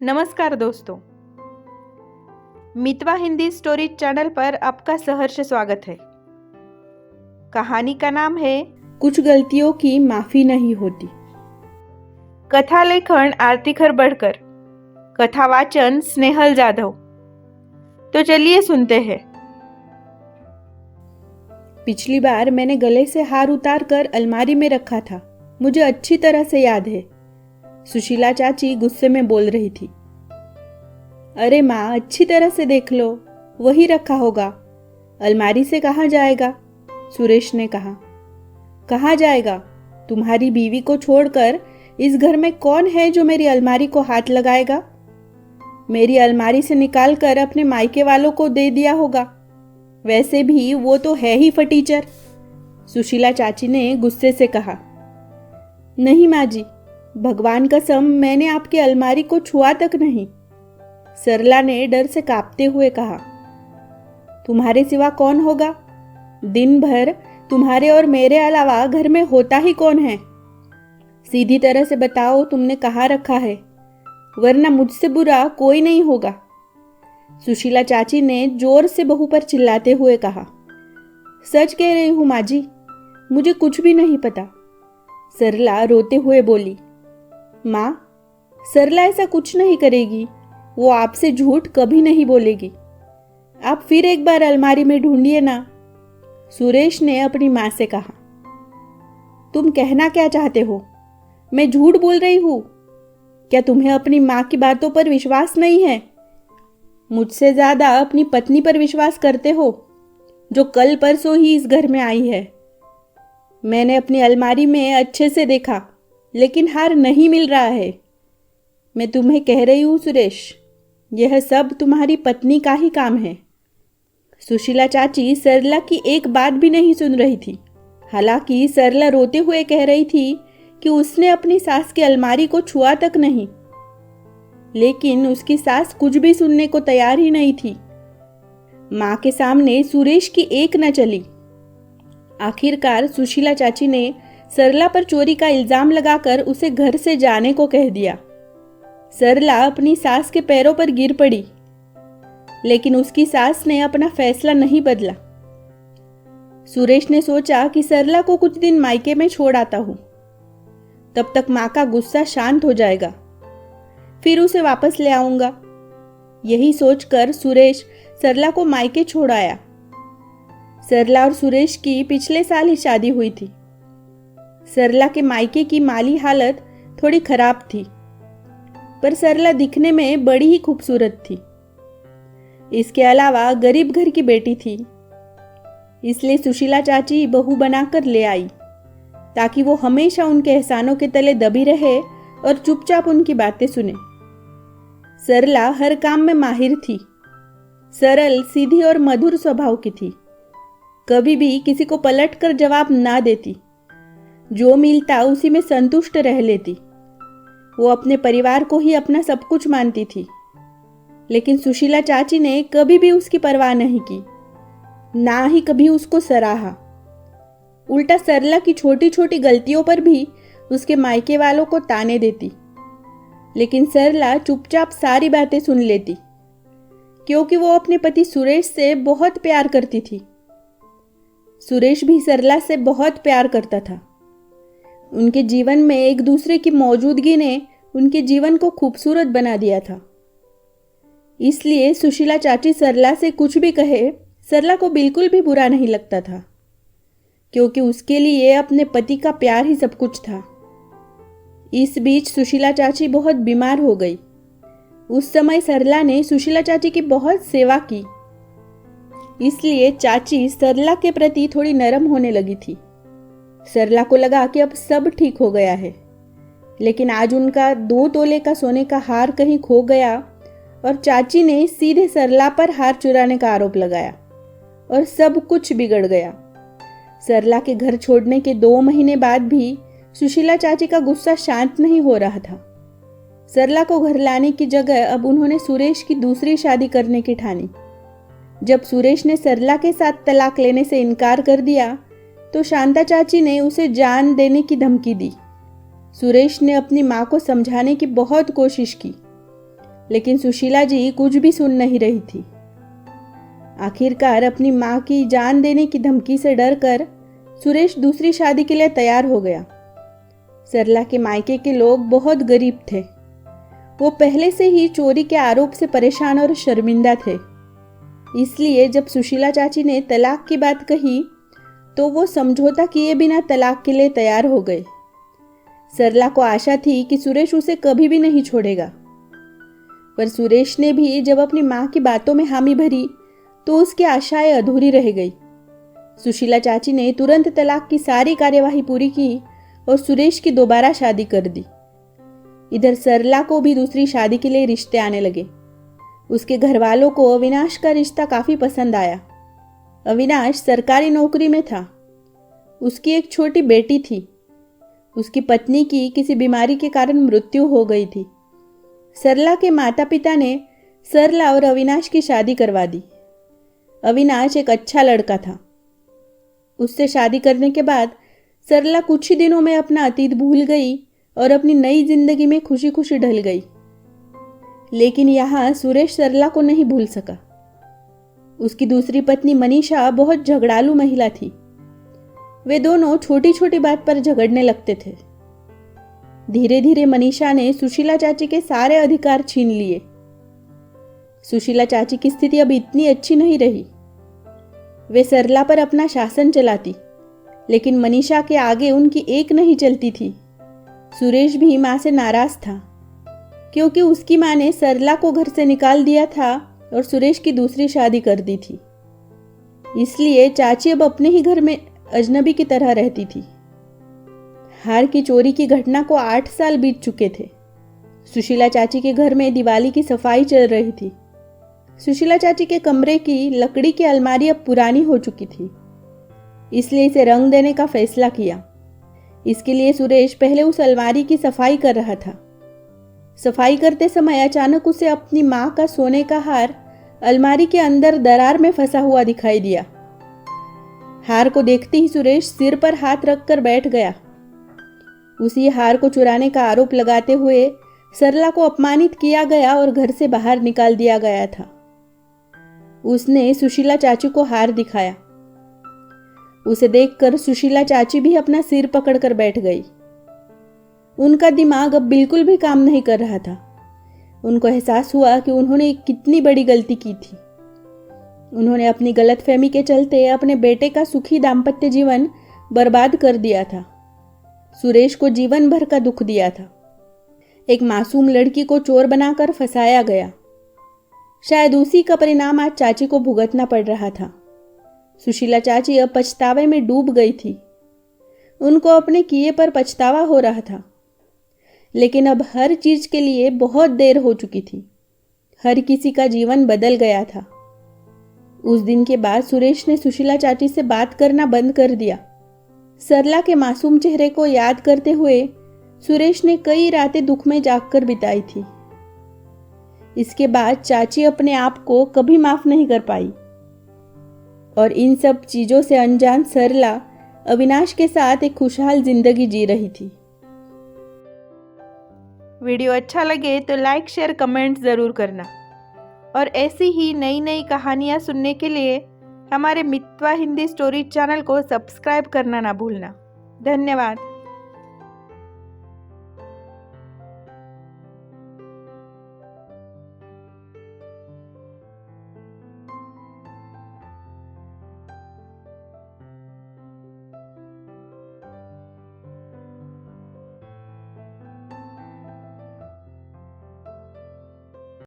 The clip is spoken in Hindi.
नमस्कार दोस्तों, मितवा हिंदी स्टोरी चैनल पर आपका सहर्ष स्वागत है। कहानी का नाम है कुछ गलतियों की माफी नहीं होती। कथा लेखन आरती खरबड़कर, कथा वाचन स्नेहल जाधव। तो चलिए सुनते हैं। पिछली बार मैंने गले से हार उतार कर अलमारी में रखा था, मुझे अच्छी तरह से याद है। सुशीला चाची गुस्से में बोल रही थी। अरे माँ, अच्छी तरह से देख लो, वही रखा होगा, अलमारी से कहाँ जाएगा? सुरेश ने कहा। कहाँ जाएगा? तुम्हारी बीवी को छोड़कर इस घर में कौन है जो मेरी अलमारी को हाथ लगाएगा? मेरी अलमारी से निकाल कर अपने मायके वालों को दे दिया होगा। वैसे भी वो तो है ही फटीचर। सुशीला चाची ने गुस्से से कहा। नहीं माँ जी, भगवान कसम, मैंने आपकी अलमारी को छुआ तक नहीं। सरला ने डर से कांपते हुए कहा। तुम्हारे सिवा कौन होगा? दिन भर तुम्हारे और मेरे अलावा घर में होता ही कौन है? सीधी तरह से बताओ, तुमने कहाँ रखा है, वरना मुझसे बुरा कोई नहीं होगा। सुशीला चाची ने जोर से बहू पर चिल्लाते हुए कहा। सच कह रही हूँ माँ जी, मुझे कुछ भी नहीं पता। सरला रोते हुए बोली। माँ, सरला ऐसा कुछ नहीं करेगी, वो आपसे झूठ कभी नहीं बोलेगी। आप फिर एक बार अलमारी में ढूंढिए ना। सुरेश ने अपनी माँ से कहा। तुम कहना क्या चाहते हो? मैं झूठ बोल रही हूँ? क्या तुम्हें अपनी माँ की बातों पर विश्वास नहीं है? मुझसे ज्यादा अपनी पत्नी पर विश्वास करते हो, जो कल परसों ही इस घर में आई है। मैंने अपनी अलमारी में अच्छे से देखा, लेकिन हार नहीं मिल रहा है। मैं तुम्हें कह रही हूँ सुरेश, यह सब तुम्हारी पत्नी का ही काम है। सुशीला चाची सरला की एक बात भी नहीं सुन रही थी। हालांकि सरला रोते हुए कह रही थी कि उसने अपनी सास की अलमारी को छुआ तक नहीं, लेकिन उसकी सास कुछ भी सुनने को तैयार ही नहीं थी। माँ के सामने सुरेश की एक न चली। आखिरकार सुशीला चाची ने सरला पर चोरी का इल्जाम लगाकर उसे घर से जाने को कह दिया। सरला अपनी सास के पैरों पर गिर पड़ी, लेकिन उसकी सास ने अपना फैसला नहीं बदला। सुरेश ने सोचा कि सरला को कुछ दिन मायके में छोड़ आता हूं, तब तक माँ का गुस्सा शांत हो जाएगा, फिर उसे वापस ले आऊंगा। यही सोचकर सुरेश सरला को मायके छोड़ आया। सरला और सुरेश की पिछले साल ही शादी हुई थी। सरला के मायके की माली हालत थोड़ी खराब थी, पर सरला दिखने में बड़ी ही खूबसूरत थी। इसके अलावा गरीब घर की बेटी थी, इसलिए सुशीला चाची बहू बनाकर ले आई, ताकि वो हमेशा उनके एहसानों के तले दबी रहे और चुपचाप उनकी बातें सुने। सरला हर काम में माहिर थी, सरल, सीधी और मधुर स्वभाव की थी। कभी भी किसी को पलट कर जवाब ना देती, जो मिलता उसी में संतुष्ट रह लेती। वो अपने परिवार को ही अपना सब कुछ मानती थी, लेकिन सुशीला चाची ने कभी भी उसकी परवाह नहीं की, ना ही कभी उसको सराहा। उल्टा सरला की छोटी छोटी गलतियों पर भी उसके मायके वालों को ताने देती, लेकिन सरला चुपचाप सारी बातें सुन लेती, क्योंकि वो अपने पति सुरेश से बहुत प्यार करती थी। सुरेश भी सरला से बहुत प्यार करता था। उनके जीवन में एक दूसरे की मौजूदगी ने उनके जीवन को खूबसूरत बना दिया था। इसलिए सुशीला चाची सरला से कुछ भी कहे, सरला को बिल्कुल भी बुरा नहीं लगता था, क्योंकि उसके लिए अपने पति का प्यार ही सब कुछ था। इस बीच सुशीला चाची बहुत बीमार हो गई। उस समय सरला ने सुशीला चाची की बहुत सेवा की, इसलिए चाची सरला के प्रति थोड़ी नरम होने लगी थी। सरला को लगा कि अब सब ठीक हो गया है, लेकिन आज उनका 2 तोले का सोने का हार कहीं खो गया और चाची ने सीधे सरला पर हार चुराने का आरोप लगाया और सब कुछ बिगड़ गया। सरला के घर छोड़ने के 2 महीने बाद भी सुशीला चाची का गुस्सा शांत नहीं हो रहा था। सरला को घर लाने की जगह अब उन्होंने सुरेश की दूसरी शादी करने की ठानी। जब सुरेश ने सरला के साथ तलाक लेने से इनकार कर दिया, तो शांता चाची ने उसे जान देने की धमकी दी। सुरेश ने अपनी माँ को समझाने की बहुत कोशिश की, लेकिन सुशीला जी कुछ भी सुन नहीं रही थी। आखिरकार अपनी माँ की जान देने की धमकी से डरकर सुरेश दूसरी शादी के लिए तैयार हो गया। सरला के मायके के लोग बहुत गरीब थे। वो पहले से ही चोरी के आरोप से परेशान और शर्मिंदा थे। इसलिए जब सुशीला चाची ने तलाक की बात कही तो वो समझौता किए बिना तलाक के लिए तैयार हो गए। सरला को आशा थी कि सुरेश उसे कभी भी नहीं छोड़ेगा, पर सुरेश ने भी जब अपनी माँ की बातों में हामी भरी तो उसकी आशाएं अधूरी रह गई। सुशीला चाची ने तुरंत तलाक की सारी कार्यवाही पूरी की और सुरेश की दोबारा शादी कर दी। इधर सरला को भी दूसरी शादी के लिए रिश्ते आने लगे। उसके घर वालों को अविनाश का रिश्ता काफ़ी पसंद आया। अविनाश सरकारी नौकरी में था। उसकी एक छोटी बेटी थी। उसकी पत्नी की किसी बीमारी के कारण मृत्यु हो गई थी। सरला के माता पिता ने सरला और अविनाश की शादी करवा दी। अविनाश एक अच्छा लड़का था। उससे शादी करने के बाद सरला कुछ ही दिनों में अपना अतीत भूल गई और अपनी नई जिंदगी में खुशी खुशी ढल गई। लेकिन यहाँ सुरेश सरला को नहीं भूल सका। उसकी दूसरी पत्नी मनीषा बहुत झगड़ालू महिला थी। वे दोनों छोटी छोटी बात पर झगड़ने लगते थे। धीरे धीरे मनीषा ने सुशीला चाची के सारे अधिकार छीन लिए। सुशीला चाची की स्थिति अब इतनी अच्छी नहीं रही। वे सरला पर अपना शासन चलाती, लेकिन मनीषा के आगे उनकी एक नहीं चलती थी। सुरेश भी माँ से नाराज था, क्योंकि उसकी माँ ने सरला को घर से निकाल दिया था और सुरेश की दूसरी शादी कर दी थी। इसलिए चाची अब अपने ही घर में अजनबी की तरह रहती थी। हार की चोरी की घटना को 8 साल बीत चुके थे। सुशीला चाची के घर में दिवाली की सफाई चल रही थी। सुशीला चाची के कमरे की लकड़ी की अलमारी अब पुरानी हो चुकी थी, इसलिए इसे रंग देने का फैसला किया। इसके लिए सुरेश पहले उस अलमारी की सफाई कर रहा था। सफाई करते समय अचानक उसे अपनी माँ का सोने का हार अलमारी के अंदर दरार में फंसा हुआ दिखाई दिया। हार को देखते ही सुरेश सिर पर हाथ रखकर बैठ गया। उसी हार को चुराने का आरोप लगाते हुए सरला को अपमानित किया गया और घर से बाहर निकाल दिया गया था। उसने सुशीला चाची को हार दिखाया। उसे देखकर सुशीला चाची भी अपना सिर पकड़कर बैठ गई। उनका दिमाग अब बिल्कुल भी काम नहीं कर रहा था। उनको एहसास हुआ कि उन्होंने कितनी बड़ी गलती की थी। उन्होंने अपनी गलतफहमी के चलते अपने बेटे का सुखी दाम्पत्य जीवन बर्बाद कर दिया था। सुरेश को जीवन भर का दुख दिया था। एक मासूम लड़की को चोर बनाकर फंसाया गया। शायद उसी का परिणाम आज चाची को भुगतना पड़ रहा था। सुशीला चाची अब पछतावे में डूब गई थी। उनको अपने किए पर पछतावा हो रहा था, लेकिन अब हर चीज के लिए बहुत देर हो चुकी थी। हर किसी का जीवन बदल गया था। उस दिन के बाद सुरेश ने सुशीला चाची से बात करना बंद कर दिया। सरला के मासूम चेहरे को याद करते हुए सुरेश ने कई रातें दुख में जागकर बिताई थी। इसके बाद चाची अपने आप को कभी माफ नहीं कर पाई और इन सब चीजों से अनजान सरला अविनाश के साथ एक खुशहाल जिंदगी जी रही थी। वीडियो अच्छा लगे तो लाइक शेयर कमेंट ज़रूर करना और ऐसी ही नई नई कहानियाँ सुनने के लिए हमारे मितवा हिंदी स्टोरी चैनल को सब्सक्राइब करना ना भूलना। धन्यवाद।